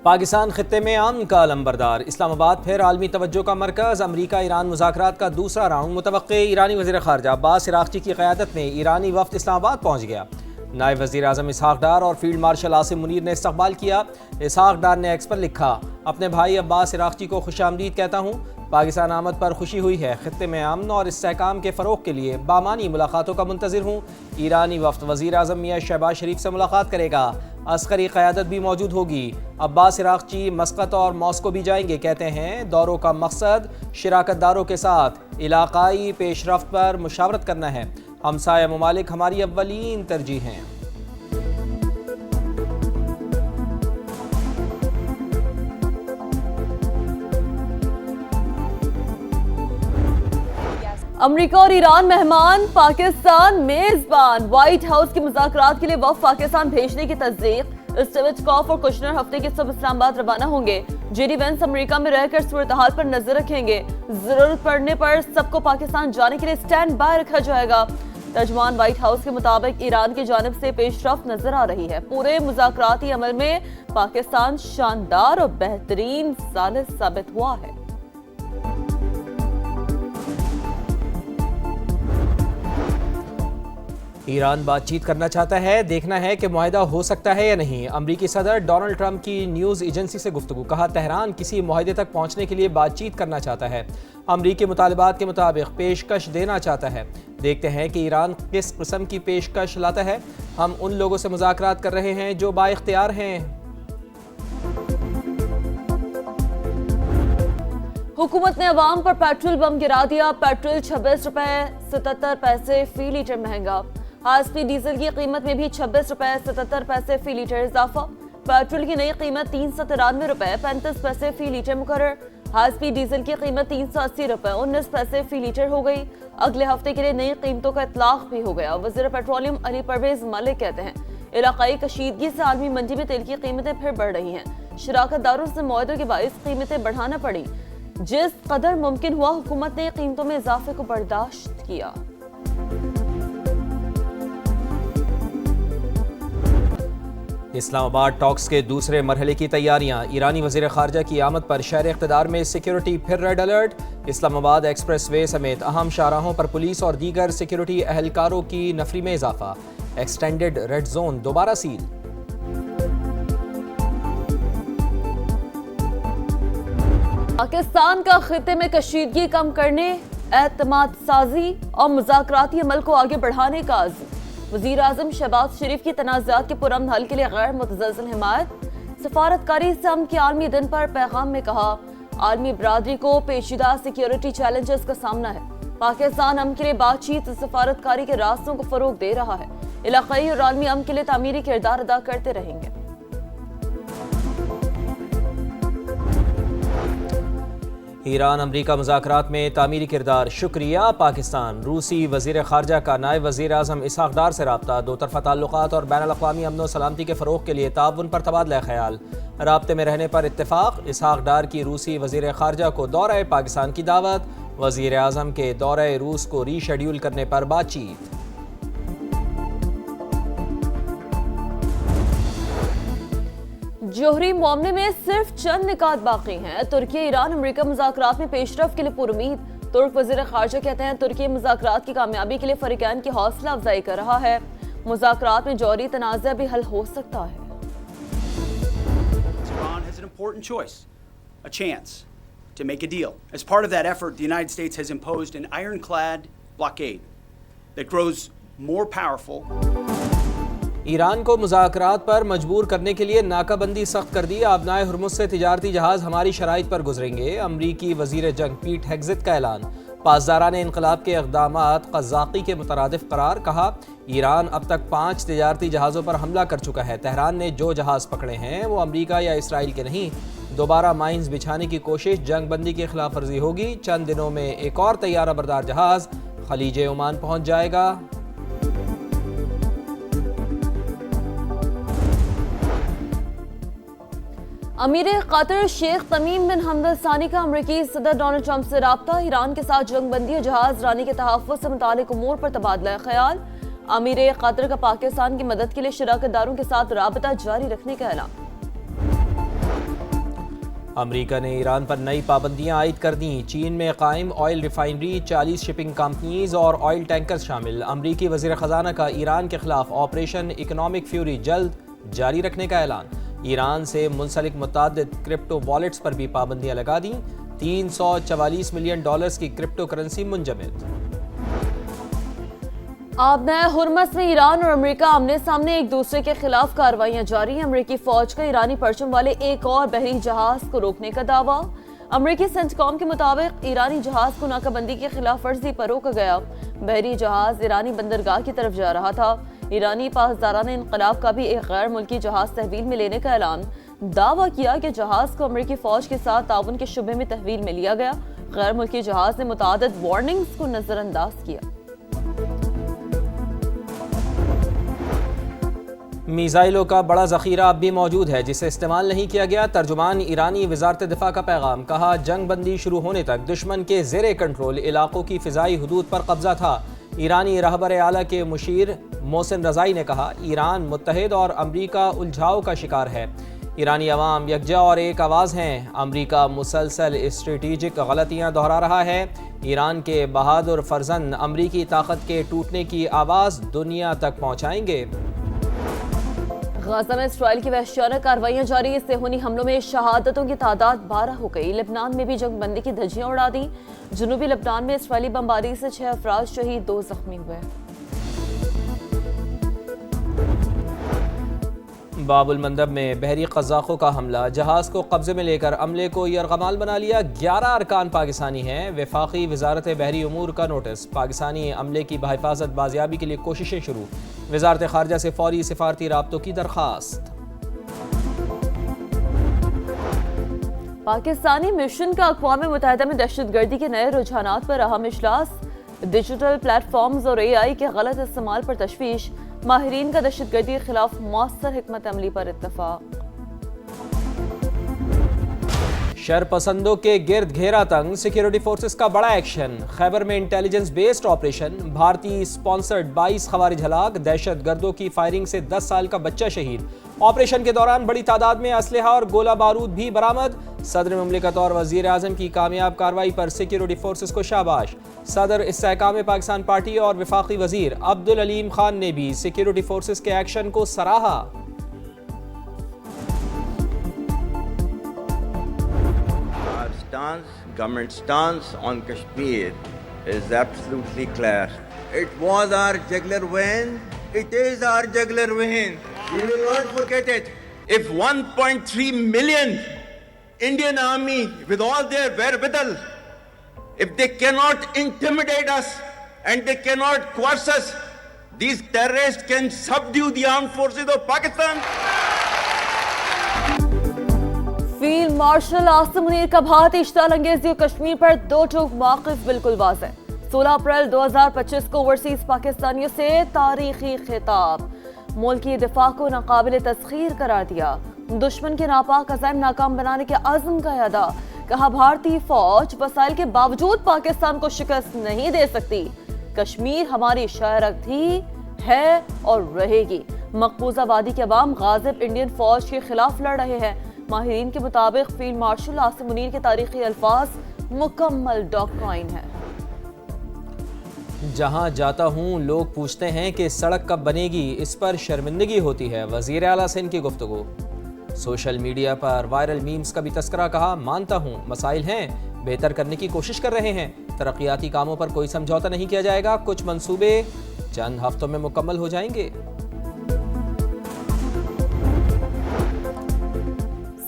پاکستان خطے میں امن کا علمبردار، اسلام آباد پھر عالمی توجہ کا مرکز۔ امریکہ ایران مذاکرات کا دوسرا راؤنڈ متوقع۔ ایرانی وزیر خارجہ عباس عراقچی کی قیادت میں ایرانی وفد اسلام آباد پہنچ گیا۔ نائب وزیر اعظم اسحاق ڈار اور فیلڈ مارشل عاصم منیر نے استقبال کیا۔ اسحاق ڈار نے ایکس پر لکھا، اپنے بھائی عباس عراقچی کو خوش آمدید کہتا ہوں۔ پاکستان آمد پر خوشی ہوئی ہے، خطے میں امن اور استحکام کے فروغ کے لیے بامعنی ملاقاتوں کا منتظر ہوں۔ ایرانی وفد وزیر اعظم میاں شہباز شریف سے ملاقات کرے گا، عسکری قیادت بھی موجود ہوگی۔ عباس عراقچی مسقط اور ماسکو بھی جائیں گے، کہتے ہیں دوروں کا مقصد شراکت داروں کے ساتھ علاقائی پیش رفت پر مشاورت کرنا ہے۔ ہمسایہ ممالک ہماری اولین ترجیح ہیں۔ امریکہ اور ایران مہمان، پاکستان میزبان۔ وائٹ ہاؤس کے مذاکرات کے لیے وفد پاکستان بھیجنے کی تصدیق۔ اسٹیوچکوف اور کشنر ہفتے کے سب اسلام آباد روانہ ہوں گے۔ جے ڈی وینس امریکہ میں رہ کر صورتحال پر نظر رکھیں گے۔ ضرورت پڑنے پر سب کو پاکستان جانے کے لیے سٹینڈ بائی رکھا جائے گا۔ ترجمان وائٹ ہاؤس کے مطابق ایران کی جانب سے پیش رفت نظر آ رہی ہے۔ پورے مذاکراتی عمل میں پاکستان شاندار اور بہترین ثالث ثابت ہوا ہے۔ ایران بات چیت کرنا چاہتا ہے، دیکھنا ہے کہ معاہدہ ہو سکتا ہے یا نہیں۔ امریکی صدر ڈونلڈ ٹرمپ کی نیوز ایجنسی سے گفتگو، کہا تہران کسی معاہدے تک پہنچنے کے لیے بات چیت کرنا چاہتا ہے، امریکی مطالبات کے مطابق پیشکش دینا چاہتا ہے۔ دیکھتے ہیں کہ ایران کس قسم کی پیشکش لاتا ہے۔ ہم ان لوگوں سے مذاکرات کر رہے ہیں جو بااختیار ہیں۔ حکومت نے عوام پر پیٹرول بم گرا دیا، پیٹرول 26 روپے 77 پیسے فی لیٹر مہنگا۔ ہائی سپیڈ ڈیزل کی قیمت میں بھی 26 روپے 77 پیسے فی لیٹر اضافہ۔ پیٹرول کی نئی قیمت 393 روپے 35 پیسے فی لیٹر مقرر۔ ہائی سپیڈ ڈیزل کی قیمت 380 روپے 19 پیسے فی لیٹر ہو گئی۔ اگلے ہفتے کے لیے نئی قیمتوں کا اطلاق بھی ہو گیا۔ وزیر پیٹرولیم علی پرویز ملک کہتے ہیں علاقائی کشیدگی سے عالمی منڈی میں تیل کی قیمتیں پھر بڑھ رہی ہیں۔ شراکت داروں سے معاہدوں کے باعث قیمتیں بڑھانا پڑی، جس قدر ممکن ہوا حکومت نے قیمتوں میں اضافے کو برداشت کیا۔ اسلام آباد ٹاکس کے دوسرے مرحلے کی تیاریاں، ایرانی وزیر خارجہ کی آمد پر شہر اقتدار میں سیکیورٹی پھر ریڈ الرٹ۔ اسلام آباد ایکسپریس وے سمیت اہم شاہراہوں پر پولیس اور دیگر سیکیورٹی اہلکاروں کی نفری میں اضافہ۔ ایکسٹینڈڈ ریڈ زون دوبارہ سیل۔ پاکستان کا خطے میں کشیدگی کم کرنے، اعتماد سازی اور مذاکراتی عمل کو آگے بڑھانے کا عزم۔ وزیر اعظم شہباز شریف کی تنازعات کے پرامن حل کے لیے غیر متزلزل حمایت۔ سفارتکاری سے امن کے عالمی دن پر پیغام میں کہا عالمی برادری کو پیچیدہ سیکیورٹی چیلنجز کا سامنا ہے، پاکستان امن کے لیے بات چیت سفارتکاری کے راستوں کو فروغ دے رہا ہے، علاقائی اور عالمی امن کے لیے تعمیری کردار ادا کرتے رہیں گے۔ ایران امریکہ مذاکرات میں تعمیری کردار، شکریہ پاکستان۔ روسی وزیر خارجہ کا نائب وزیر اعظم اسحاق ڈار سے رابطہ، دو طرفہ تعلقات اور بین الاقوامی امن و سلامتی کے فروغ کے لیے تعاون پر تبادلہ خیال۔ رابطے میں رہنے پر اتفاق، اسحاق ڈار کی روسی وزیر خارجہ کو دورہ پاکستان کی دعوت، وزیر اعظم کے دورہ روس کو ری شیڈیول کرنے پر بات چیت۔ جوہری معاملے میں صرف چند نکات باقی ہیں۔ ترکی ایران امریکہ مذاکرات میں پیش رفت کے لیے پر امید۔ ترک وزیر خارجہ کہتے ہیں ترکی مذاکرات کی کامیابی کے لیے فریقین کی حوصلہ افزائی کر رہا ہے، مذاکرات میں جوہری تنازع بھی حل ہو سکتا ہے۔ Iran has an important choice, a chance to make a deal. As part of that effort, the United States has imposed an ironclad blockade that grows more powerful. Iran کو مذاکرات پر مجبور کرنے کے لیے ناکہ بندی سخت کر دی، آبنائے ہرمز سے تجارتی جہاز ہماری شرائط پر گزریں گے۔ امریکی وزیر جنگ پیٹ ہیگزت کا اعلان، پاسداران انقلاب کے اقدامات قذاقی کے مترادف قرار، کہا ایران اب تک 5 تجارتی جہازوں پر حملہ کر چکا ہے، تہران نے جو جہاز پکڑے ہیں وہ امریکہ یا اسرائیل کے نہیں، دوبارہ مائنز بچھانے کی کوشش جنگ بندی کی خلاف ورزی ہوگی، چند دنوں میں ایک اور طیارہ بردار جہاز خلیج عمان پہنچ جائے گا۔ امیر قطر شیخ تمیم بن حمد الثانی کا امریکی صدر ڈونلڈ ٹرمپ سے رابطہ، ایران کے ساتھ جنگ بندی اور جہاز رانی کے تحفظ سے متعلق امور پر تبادلہ خیال۔ امیر قطر کا پاکستان کی مدد کے لیے شراکت داروں کے ساتھ رابطہ جاری رکھنے کا اعلان۔ امریکہ نے ایران پر نئی پابندیاں عائد کر دیں. چین میں قائم آئل ریفائنری، 40 شپنگ کمپنیز اور آئل ٹینکرز شامل. امریکی وزیر خزانہ کا ایران کے خلاف آپریشن اکنامک فیوری جلد جاری رکھنے کا اعلان. ایران سے منسلک متعدد کرپٹو والیٹس پر بھی پابندیاں لگا دیں. $344 ملین کی کرپٹو کرنسی منجمد. آبنۂ ہرمز میں ایران اور امریکہ آمنے سامنے ایک دوسرے کے خلاف کارروائیاں جاری ہیں. امریکی فوج کا ایرانی پرچم والے ایک اور بحری جہاز کو روکنے کا دعویٰ. امریکی سینٹکام کے مطابق ایرانی جہاز کو ناکہ بندی کی خلاف ورزی پر روکا گیا. بحری جہاز ایرانی بندرگاہ کی طرف جا رہا تھا. ایرانی پاسداران انقلاب کا بھی ایک غیر ملکی جہاز تحویل میں لینے کا اعلان. دعویٰ کیا کہ جہاز کو امریکی فوج کے ساتھ تعاون کے شبے میں تحویل میں لیا گیا. غیر ملکی جہاز نے متعدد وارننگز کو نظر انداز کیا. میزائلوں کا بڑا ذخیرہ اب بھی موجود ہے جسے استعمال نہیں کیا گیا. ترجمان ایرانی وزارت دفاع کا پیغام. کہا جنگ بندی شروع ہونے تک دشمن کے زیر کنٹرول علاقوں کی فضائی حدود پر قبضہ تھا. ایرانی رہبر اعلیٰ کے مشیر محسن رضائی نے کہا ایران متحد اور امریکہ الجھاؤ کا شکار ہے. ایرانی عوام یکجا اور ایک آواز ہیں. امریکہ مسلسل اسٹریٹجک غلطیاں دہرا رہا ہے. ایران کے بہادر فرزند امریکی طاقت کے ٹوٹنے کی آواز دنیا تک پہنچائیں گے. غزہ میں اسرائیل کی وحشیانہ کارروائیاں جاری. صہیونی حملوں میں شہادتوں کی تعداد 12 ہو گئی. لبنان میں بھی جنگ بندی کی دھجیاں اڑا دیں. جنوبی لبنان میں اسرائیلی بمباری سے 6 افراد شہید، 2 زخمی ہوئے. باب المندب میں بحری قزاقوں کا حملہ. جہاز کو قبضے میں لے کر عملے کو یرغمال بنا لیا. 11 ارکان پاکستانی ہیں. وفاقی وزارت بحری امور کا نوٹس. پاکستانی عملے کی بحفاظت بازیابی کے لیے کوششیں شروع. وزارت خارجہ سے فوری سفارتی رابطوں کی درخواست. پاکستانی مشن کا اقوام متحدہ میں دہشت گردی کے نئے رجحانات پر اہم اجلاس. ڈیجیٹل پلیٹ فارمز اور AI کے غلط استعمال پر تشویش. ماہرین کا دہشت گردی کے خلاف مؤثر حکمت عملی پر اتفاق. شر پسندوں کے گرد گھیرا تنگ. سیکیورٹی فورسز کا بڑا ایکشن. خیبر میں انٹیلیجنس بیسڈ آپریشن. بھارتی سپانسرڈ 22 خوارج ہلاک. دہشت گردوں کی فائرنگ سے 10 سال کا بچہ شہید. آپریشن کے دوران بڑی تعداد میں اسلحہ اور گولہ بارود بھی برآمد. صدر مملکت اور وزیر اعظم کی کامیاب کارروائی پر سیکیورٹی فورسز کو شاباش. صدر استحکام پاکستان پارٹی اور وفاقی وزیر عبدالعلیم خان نے بھی سیکیورٹی فورسز کے ایکشن کو سراہا. Government stance on Kashmir is absolutely clear. It was our jugular vein. It is our jugular vein. We will not forget it. If 1.3 million Indian army with all their wherewithal, if they cannot intimidate us and they cannot coerce us, these terrorists can subdue the armed forces of Pakistan. Field marshal Asim Munir کا بھارتی اشتعال انگیزی و کشمیر پر دو ٹوک موقف بالکل واضح. 16 April 2025 کو overseas پاکستانیوں سے تاریخی خطاب. ملکی دفاع کو ناقابل تسخیر قرار دیا. دشمن کے ناپاک عزائم ناکام بنانے کے عزم کا اعادہ. کہا بھارتی فوج وسائل کے باوجود پاکستان کو شکست نہیں دے سکتی. کشمیر ہماری شہرک تھی، ہے اور رہے گی. مقبوضہ وادی کے عوام غاضب انڈین فوج کے خلاف لڑ رہے ہیں. ماہرین کے مطابق فیلڈ مارشل عاصم منیر کے تاریخی الفاظ مکمل ڈاکٹرائن ہے. جہاں جاتا ہوں لوگ پوچھتے ہیں کہ سڑک کب بنے گی، اس پر شرمندگی ہوتی ہے. وزیر اعلیٰ سندھ کی گفتگو. سوشل میڈیا پر وائرل میمز کا بھی تذکرہ. کہا مانتا ہوں مسائل ہیں، بہتر کرنے کی کوشش کر رہے ہیں. ترقیاتی کاموں پر کوئی سمجھوتا نہیں کیا جائے گا. کچھ منصوبے چند ہفتوں میں مکمل ہو جائیں گے.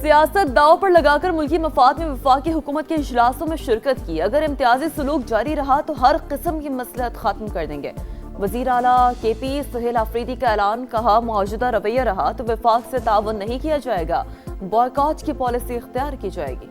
سیاست داؤ پر لگا کر ملکی مفاد میں وفاقی حکومت کے اجلاسوں میں شرکت کی. اگر امتیازی سلوک جاری رہا تو ہر قسم کی مصلحت ختم کر دیں گے. وزیر اعلیٰ KP سہیل آفریدی کا اعلان. کہا موجودہ رویہ رہا تو وفاق سے تعاون نہیں کیا جائے گا. بائیکاٹ کی پالیسی اختیار کی جائے گی.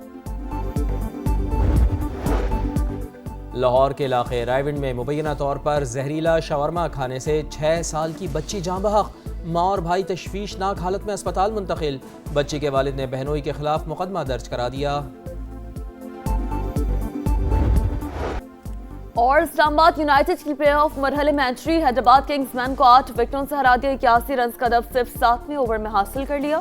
لاہور کے علاقے رائیونڈ میں مبینہ طور پر زہریلا شاورما کھانے سے 6 سال کی بچی جاں بحق. ماں اور بھائی تشویشناک حالت میں اسپتال منتقل. بچی کے والد نے بہنوئی کے خلاف مقدمہ درج کرا دیا. اور اسلام آباد یونائیٹڈ کی پلے آف مرحلے میں انٹری. حیدرآباد کنگز مین کو 8 وکٹوں سے ہرا دیا. 81 رنز کا ہدف صرف 7ویں اوور میں حاصل کر لیا.